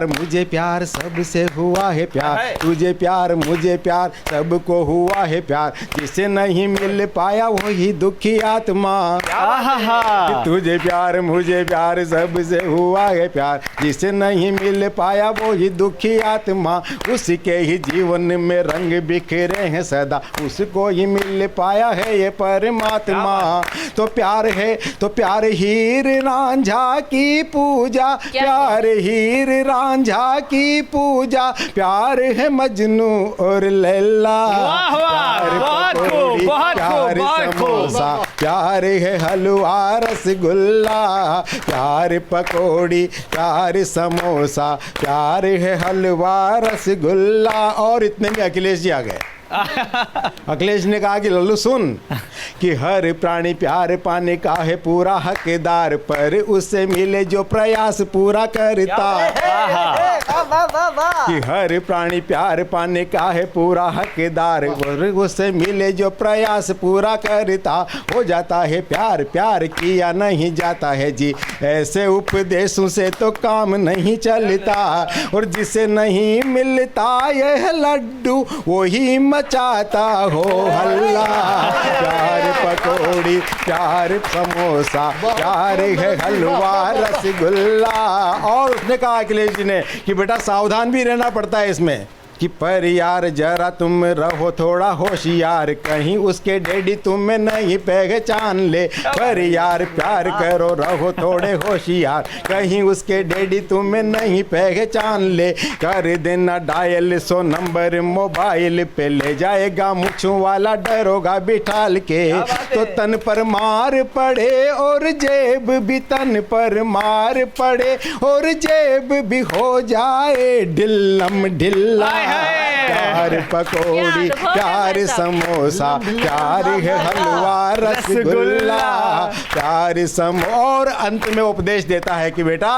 मुझे प्यार सबसे हुआ है प्यार, तुझे प्यार मुझे प्यार सबको हुआ है प्यार, जिसे नहीं मिल पाया वही दुखी आत्मा। तुझे प्यार मुझे प्यार सबसे हुआ है प्यार, जिसे नहीं मिल पाया वही दुखी आत्मा, उसके ही जीवन में रंग बिखरे हैं सदा, उसको ही मिल पाया है ये परमात्मा। तो प्यार है तो प्यार हीर रांझा की पूजा, प्यार हीर रांझा की पूजा, प्यार है मजनू और लैला, प्यार पकौड़ी प्यार समोसा, प्यार है हलवा रसगुल्ला, प्यार पकौड़ी प्यार समोसा, प्यार है हलवा रसगुल्ला। और इतने में अखिलेश जी आ गए। अखिलेश ने कहा कि लल्लू सुन कि हर प्राणी प्यार पाने का है पूरा हकदार, पर उससे मिले जो प्रयास पूरा करता। कि हर प्राणी प्यार पाने का है पूरा हकदार, और उससे मिले जो प्रयास पूरा करता, हो जाता है प्यार, प्यार किया नहीं जाता है जी, ऐसे उपदेशों से तो काम नहीं चलता, और जिसे नहीं मिलता यह लड्डू वही मचाता हो हल्ला। प्यार पकौड़ी प्यार समोसा, प्यार है हलवा रसगुल्ला। और उसने कहा अखिलेश जी ने कि बेटा सावधान भी रहना पड़ता है इसमें, कि पर यार जरा तुम रहो थोड़ा होशियार, कहीं उसके डैडी तुम्हें नहीं पहचान ले, पर यार प्यार करो रहो थोड़े होशियार, कहीं उसके डैडी तुम्हें नहीं पहचान ले, कर देना डायल 100 नंबर मोबाइल पे, ले जाएगा मुछों वाला डरोगा बिठाल के, तो तन पर मार पड़े और जेब भी तन पर मार पड़े, और जेब भी हो जाए ढिल्लम ढिल्ला। प्यार पकौड़ी प्यार समोसा, प्यार है हलवा रसगुल्ला, प्यार और अंत में उपदेश देता है कि बेटा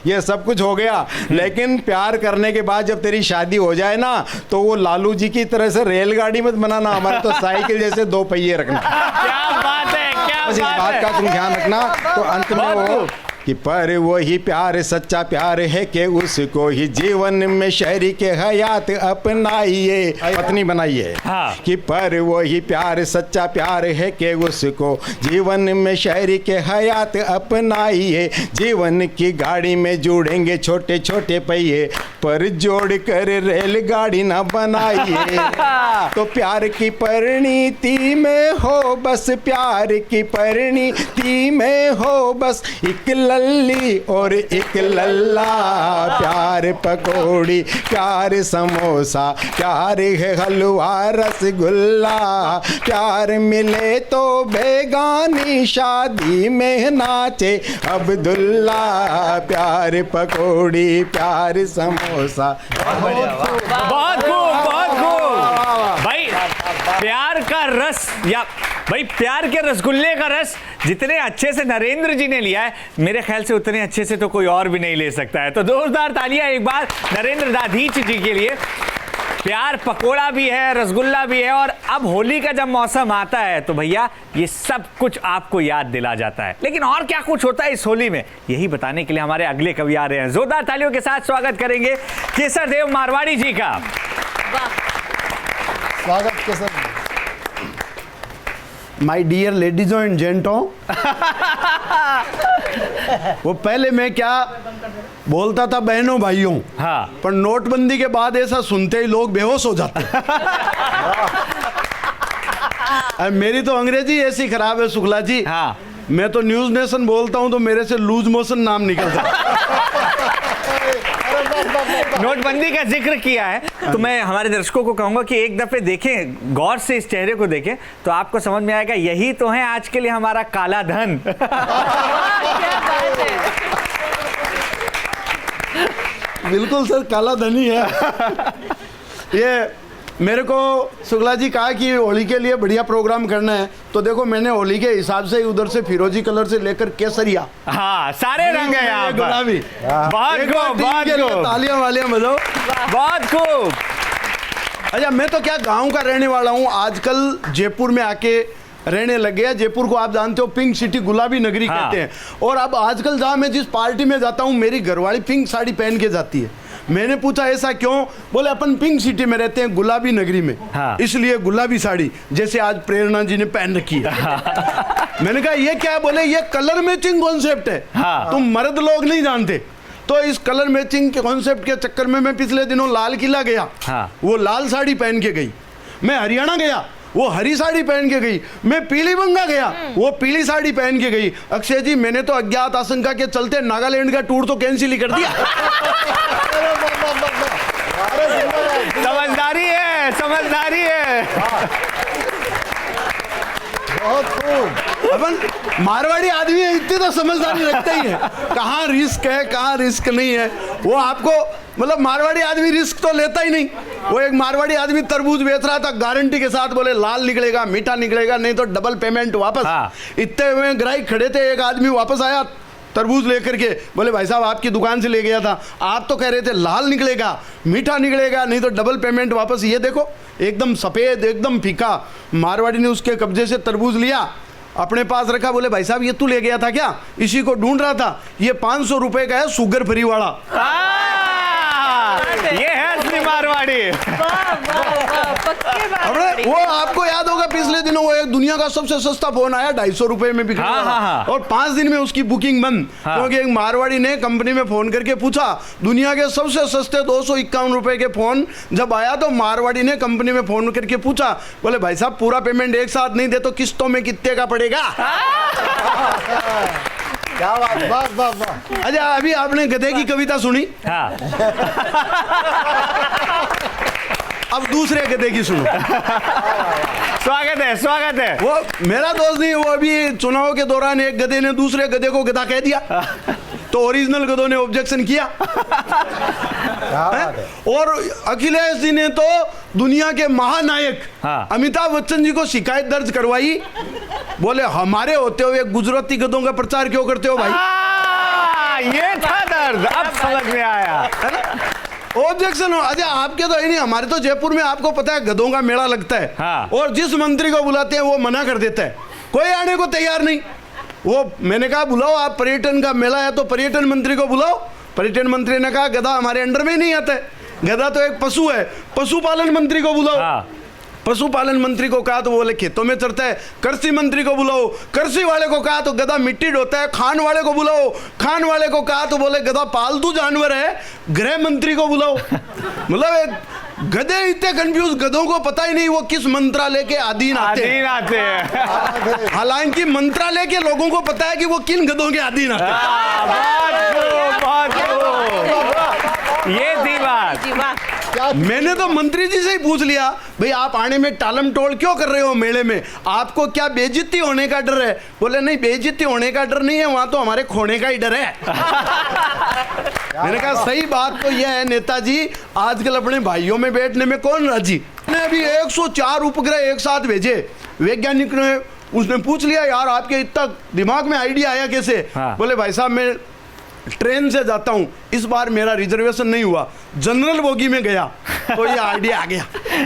ये सब कुछ हो गया, लेकिन प्यार करने के बाद जब तेरी शादी हो जाए ना, तो वो लालू जी की तरह से रेलगाड़ी मत बनाना, हमारे तो साइकिल जैसे 2 पहिए रखना। क्या बात है, क्या बस इस बात का तुम ध्यान रखना। तो अंत में वो कि पर वही प्यार सच्चा प्यार है कि उसको ही जीवन में शरीक हयात अपनाइए, पत्नी बनाइए। हाँ। कि पर वही प्यार सच्चा प्यार है कि उसको जीवन में शरीक हयात अपनाइए, जीवन की गाड़ी में जुड़ेंगे छोटे छोटे पहिए, पर जोड़ कर रेलगाड़ी ना बनाइए। तो प्यार की परिणति में हो बस, प्यार की परिणति में हो बस, एक लल्ली और एक लल्ला, प्यार पकौड़ी प्यार समोसा, प्यार है हलवा रसगुल्ला, प्यार मिले तो बेगानी शादी में नाचे अब्दुल्ला, प्यार पकौड़ी प्यार समोसा। बहुत खूब, बहुत खूब भाई। प्यार का रस, या भाई प्यार के रसगुल्ले का रस जितने अच्छे से नरेंद्र जी ने लिया है, मेरे ख्याल से उतने अच्छे से तो कोई और भी नहीं ले सकता है। तो जोरदार तालियां एक बार नरेंद्र दाधीच जी के लिए। प्यार पकोड़ा भी है, रसगुल्ला भी है, और अब होली का जब मौसम आता है तो भैया ये सब कुछ आपको याद दिला जाता है। लेकिन और क्या कुछ होता है इस होली में, यही बताने के लिए हमारे अगले कवि आ रहे हैं। जोरदार तालियों के साथ स्वागत करेंगे केसर देव मारवाड़ी जी का। स्वागत केसर। माय डियर लेडीजों एंड जेंटों, वो पहले मैं क्या बोलता था बहनों भाइयों, हाँ, पर नोटबंदी के बाद ऐसा सुनते ही लोग बेहोश हो जाते हैं। मेरी तो अंग्रेजी ऐसी खराब है शुक्ला जी, हाँ, मैं तो न्यूज नेशन बोलता हूं तो मेरे से लूज मोशन नाम निकलता। नोटबंदी का जिक्र किया है तो मैं हमारे दर्शकों को कहूंगा कि एक दफे देखें, गौर से इस चेहरे को देखें तो आपको समझ में आएगा यही तो है आज के लिए हमारा काला धन। बिल्कुल सर, काला धन ही है। ये मेरे को शुक्ला जी कहा कि होली के लिए बढ़िया प्रोग्राम करना है, तो देखो मैंने होली के हिसाब से उधर से फिरोजी कलर से लेकर केसरिया, हाँ सारे रंग है यहाँ पर। गुलाबी। बहुत खूब, बहुत खूब, तालियां वालियां बजाओ, बहुत खूब। अच्छा मैं तो क्या गांव का रहने वाला हूँ, आजकल जयपुर में आके रहने लग गया। जयपुर को आप जानते हो पिंक सिटी, गुलाबी नगरी हाँ। कहते हैं। और अब आजकल जहाँ मैं जिस पार्टी में जाता हूँ मेरी घरवाली पिंक साड़ी पहन के जाती है। मैंने पूछा ऐसा क्यों? बोले अपन पिंक सिटी में रहते हैं, गुलाबी नगरी में, हाँ। इसलिए गुलाबी साड़ी, जैसे आज प्रेरणा जी ने पहन रखी है। मैंने कहा ये क्या है? बोले ये कलर मैचिंग कॉन्सेप्ट है, हाँ। तुम मर्द लोग नहीं जानते। तो इस कलर मैचिंग के कॉन्सेप्ट के चक्कर में मैं पिछले दिनों लाल किला गया, हाँ। वो लाल साड़ी पहन के गई। मैं हरियाणा गया, वो हरी साड़ी पहन के गई। मैं पीलीबंगा गया, वो पीली साड़ी पहन के गई। अक्षय जी, मैंने तो अज्ञात आशंका के चलते नागालैंड का टूर तो कैंसिल ही कर दिया। समझदारी है, समझदारी है। बहुत खूब। अपन मारवाड़ी आदमी है, इतनी तो समझदारी रखते ही है। कहाँ रिस्क है, कहाँ रिस्क नहीं है, वो आपको मतलब मारवाड़ी आदमी रिस्क तो लेता ही नहीं। वो एक मारवाड़ी आदमी तरबूज बेच रहा था गारंटी के साथ, बोले लाल निकलेगा, मीठा निकलेगा, नहीं तो डबल पेमेंट वापस। हाँ। इतने में ग्राहक खड़े थे, एक आदमी वापस आया तरबूज लेकर के, बोले भाई साहब आपकी दुकान से ले गया था, आप तो कह रहे थे लाल निकलेगा, मीठा निकलेगा, नहीं तो डबल पेमेंट वापस। ये देखो एकदम सफेद, एकदम फीका। मारवाड़ी ने उसके कब्जे से तरबूज लिया, अपने पास रखा, बोले भाई साहब ये तू ले गया था क्या? इसी को ढूंढ रहा था, ये 500 रुपए का है, शुगर फ्री वाला। ये है असली मारवाड़ी। अरे वो आपको याद होगा पिछले दिनों वो एक दुनिया का सबसे सस्ता फोन आया, 250 रुपए में बिकने हाँ, वाला। हाँ, हाँ। और 5 दिन में उसकी बुकिंग बंद। हाँ। क्योंकि एक मारवाड़ी ने कंपनी में फोन करके पूछा, दुनिया के सबसे सस्ते 251 रुपए के फोन जब आया तो मारवाड़ी ने कंपनी में फोन करके पूछा, बोले भाई साहब पूरा पेमेंट एक साथ नहीं दे तो किस्तों में कितने का पड़ेगा? क्या बात, वाह वाह वाह। अच्छा, अभी आपने गधे की कविता सुनी, हाँ। अब दूसरे गधे की सुनो। स्वागत है, स्वागत है। वो मेरा दोस्त नहीं, वो अभी चुनाव के दौरान एक गधे ने दूसरे गधे को गधा कह दिया, तो ओरिजिनल गधों ने ऑब्जेक्शन किया। क्या बात है। और अखिलेश जी ने तो दुनिया के महानायक हाँ। अमिताभ बच्चन जी को शिकायत दर्ज करवाई, बोले हमारे होते हुए गुजराती गधों का प्रचार क्यों करते हो भाई? ये था दर्द, अब समझ में आया। ऑब्जेक्शन हो। अच्छा, आपके तो ही नहीं, हमारे तो जयपुर में आपको पता है गधों का मेला लगता है। हाँ। और जिस मंत्री को बुलाते हैं वो मना कर देता है, कोई आने को तैयार नहीं। वो मैंने कहा बुलाओ, आप पर्यटन का मेला है तो पर्यटन मंत्री को बुलाओ। पर्यटन मंत्री ने कहा गधा हमारे अंडर में नहीं आता है, गधा तो एक पशु है, पशुपालन मंत्री को बुलाओ। हाँ। पशुपालन मंत्री को कहा तो बोले खेतों में चरता है। कृषि मंत्री को बुलाओ, कृषि वाले को कहा तो गधा मिट्टी ढोता है। खान वाले को बुलाओ, खान वाले को कहा तो बोले गधा पालतू जानवर है। गृह मंत्री को बुलाओ। मतलब एक गधे इतने कंफ्यूज, गधों को पता ही नहीं वो किस मंत्रालय के अधीन आते हैं। आते हैं। हालांकि मंत्रालय के लोगों को पता है कि वो किन गधों के अधीन आते हैं। बहुत खूब। ये थी बात। मैंने तो मंत्री जी से ही पूछ लिया, भाई आप आने में टालम टोल क्यों कर रहे हो मेले में, आपको क्या बेइज्जती होने का डर है? बोले नहीं, बेइज्जती होने का डर नहीं है, वहां तो हमारे खोने का ही डर है। मैंने कहा सही बात तो यह है नेताजी, आजकल अपने भाइयों में बैठने में कौन राजी? ने अभी 104 उपग्रह एक साथ भेजे। वैज्ञानिक ने उसने पूछ लिया, यार आपके इतना दिमाग में आइडिया आया कैसे? हाँ। बोले भाई साहब मैं ट्रेन से जाता हूं, इस बार मेरा रिजर्वेशन नहीं हुआ, जनरल बोगी में गया तो ये आइडिया आ गया।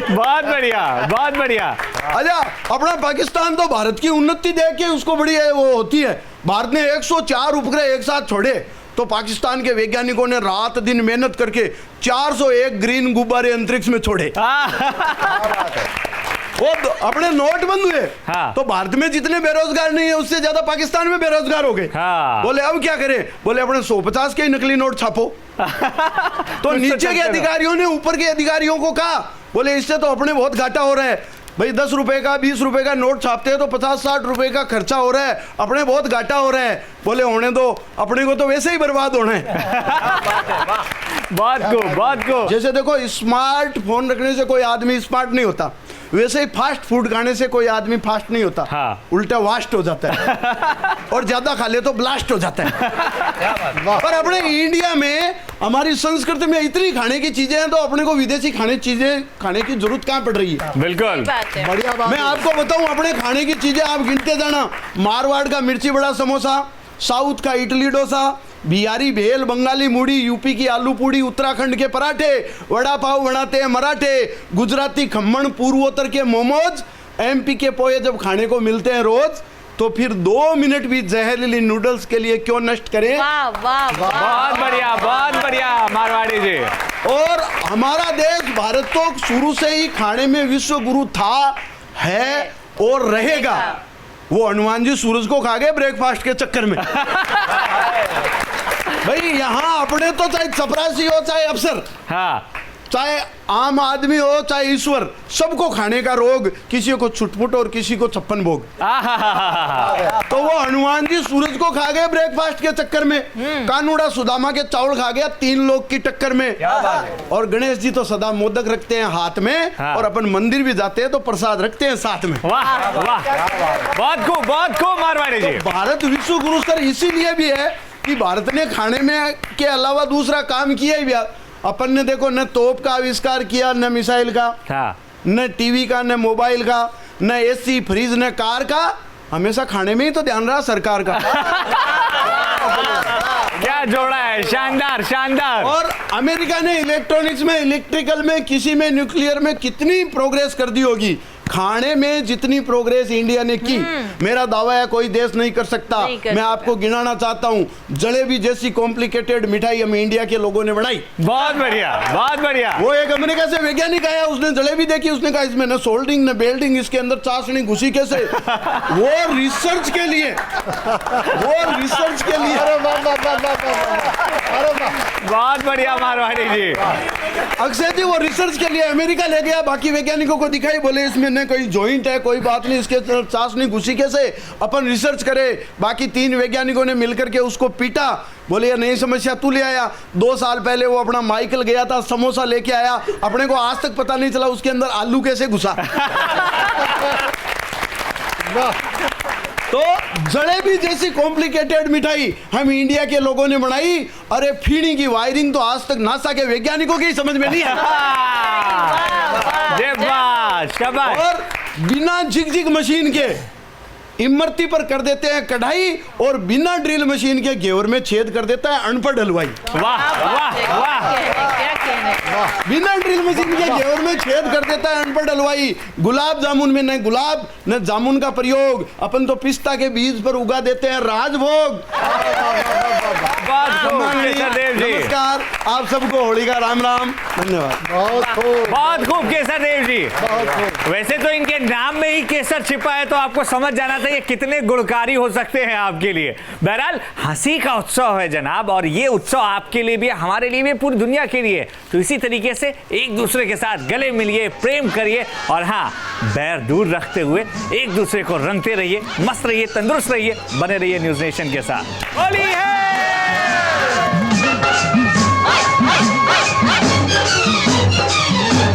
बहुत बढ़िया, बहुत बढ़िया। अच्छा, अपना पाकिस्तान तो भारत की उन्नति देख के उसको बड़ी वो होती है। भारत ने 104 उपग्रह एक साथ छोड़े तो पाकिस्तान के वैज्ञानिकों ने रात दिन मेहनत करके 401 ग्रीन गुब्बारे अंतरिक्ष में छोड़े। वो अपने नोट बंद हुए। हाँ। तो भारत में जितने बेरोजगार नहीं है उससे ज्यादा पाकिस्तान में बेरोजगार हो गए। हाँ। बोले अब क्या करें? बोले अपने 150 के ही नकली नोट छापो। तो नीचे के अधिकारियों ने ऊपर के अधिकारियों को कहा, बोले इससे तो अपने बहुत घाटा हो रहा है भाई, 10 रुपए का 20 रुपए का नोट छापते हैं तो 50-60 रुपए का खर्चा हो रहा है, अपने बहुत घाटा हो रहा है। बोले होने दो, अपने को तो वैसे ही बर्बाद होना है। बहुत खूब, बहुत खूब। जैसे देखो, स्मार्टफोन रखने से कोई आदमी स्मार्ट नहीं होता, वैसे ही फास्ट फूड खाने से कोई आदमी फास्ट नहीं होता। हाँ। उल्टा वास्ट हो जाता है। और ज्यादा खा ले तो ब्लास्ट हो जाता है। पर अपने इंडिया में हमारी संस्कृति में इतनी खाने की चीजें हैं तो अपने को विदेशी खाने की जरूरत कहाँ पड़ रही है? बिल्कुल बढ़िया बात। मैं आपको बताऊं, अपने खाने की चीजें आप गिनते जाना। मारवाड़ का मिर्ची बड़ा समोसा, साउथ का इडली डोसा, बिहारी भेल, बंगाली मूढ़ी, यूपी की आलू पूड़ी, उत्तराखंड के पराठे, वड़ा पाव बनाते हैं मराठे, गुजराती खम्मण, पूर्वोत्तर के मोमोज, एमपी के पोहे जब खाने को मिलते हैं रोज, तो फिर 2 मिनट भी जहरीली नूडल्स के लिए क्यों नष्ट करें। वाह वाह बहुत बढ़िया मारवाड़ी जी। और हमारा देश भारत तो शुरू से ही खाने में विश्व गुरु था, है और रहेगा। वो हनुमान जी सूरज को खा गए ब्रेकफास्ट के चक्कर में। भाई यहाँ अपने तो चाहे चपरासी हो चाहे अफसर, हाँ चाहे आम आदमी हो चाहे ईश्वर, सबको खाने का रोग, किसी को छुटपुट और किसी को 56 भोग। तो वो हनुमान जी सूरज को खा गए ब्रेकफास्ट के चक्कर में, कानूड़ा सुदामा के चावल खा गया 3 लोग की टक्कर में। और गणेश जी तो सदा मोदक रखते हैं हाथ में, हाँ। और अपन मंदिर भी जाते हैं तो प्रसाद रखते हैं साथ में। वाह वाह, बहुत खूब मारवाड़ी जी। भारत विश्व गुरु सर इसीलिए भी है कि भारत ने खाने में के अलावा दूसरा काम किया ही भी। अपन ने देखो न तोप का आविष्कार किया, न मिसाइल का, हाँ न टीवी का, न मोबाइल का, न एसी फ्रिज, न कार का, हमेशा खाने में ही तो ध्यान रहा सरकार का। क्या जोड़ा है, शानदार। और अमेरिका ने इलेक्ट्रॉनिक्स में, इलेक्ट्रिकल में, किसी में, न्यूक्लियर में कितनी प्रोग्रेस कर दी होगी। खाने में जितनी प्रोग्रेस इंडिया ने की, मेरा दावा है कोई देश नहीं कर सकता। मैं आपको गिनाना चाहता हूँ, जलेबी जैसी कॉम्प्लिकेटेड मिठाई हम इंडिया के लोगों ने बनाई। बहुत बढ़िया। वो एक अमेरिका से वैज्ञानिक आया, उसने जलेबी देखी, उसने कहा इसमें न सोल्डिंग न बेल्डिंग, इसके अंदर चाशनी घुसी कैसे। वो रिसर्च के लिए बहुत बढ़िया मारवाड़ी जी। अक्षय जी वो रिसर्च के लिए अमेरिका ले गया, बाकी वैज्ञानिकों को दिखाई, बोले इसमें न कोई जॉइंट है, कोई बात नहीं, इसके अंदर चाशनी घुसी कैसे, अपन रिसर्च करे। बाकी 3 वैज्ञानिकों ने मिलकर के उसको पीटा, बोले ये नई समस्या तू ले आया। 2 साल पहले वो अपना माइकल गया था, समोसा लेके आया, अपने को आज तक पता नहीं चला उसके अंदर आलू कैसे घुसा। तो जलेबी जैसी कॉम्प्लिकेटेड मिठाई हम इंडिया के लोगों ने बनाई। अरे फीणी की वायरिंग तो आज तक नासा के वैज्ञानिकों की समझ में नहीं है। शाबाश। और बिना झिकझिक मशीन के इमरती पर कर देते हैं कढ़ाई, और बिना ड्रिल मशीन के घेवर में छेद कर देता है अनपढ़ हलवाई। वाह। बिना ड्रिल मशीन के घेवर में छेद कर देता है अनपढ़ हलवाई। गुलाब जामुन में न गुलाब न जामुन का प्रयोग, अपन तो पिस्ता के बीज पर उगा देते हैं राजभोग। नमस्कार, आप सबको होली का राम राम, धन्यवाद। बहुत खूब केसर देव जी। वैसे तो इनके नाम में ही केसर छिपा है, तो आपको समझ जाना चाहिए कितने गुणकारी हो सकते हैं आपके लिए। बहरहाल हंसी का उत्सव है जनाब, और ये उत्सव आपके लिए भी, हमारे लिए भी, पूरी दुनिया के लिए। तो इसी तरीके से एक दूसरे के साथ गले मिलिए, प्रेम करिए, और हाँ, बैर दूर रखते हुए एक दूसरे को रंगते रहिए, मस्त रहिए, तंदुरुस्त रहिए, बने रहिए न्यूज नेशन के साथ। होली है। Hey!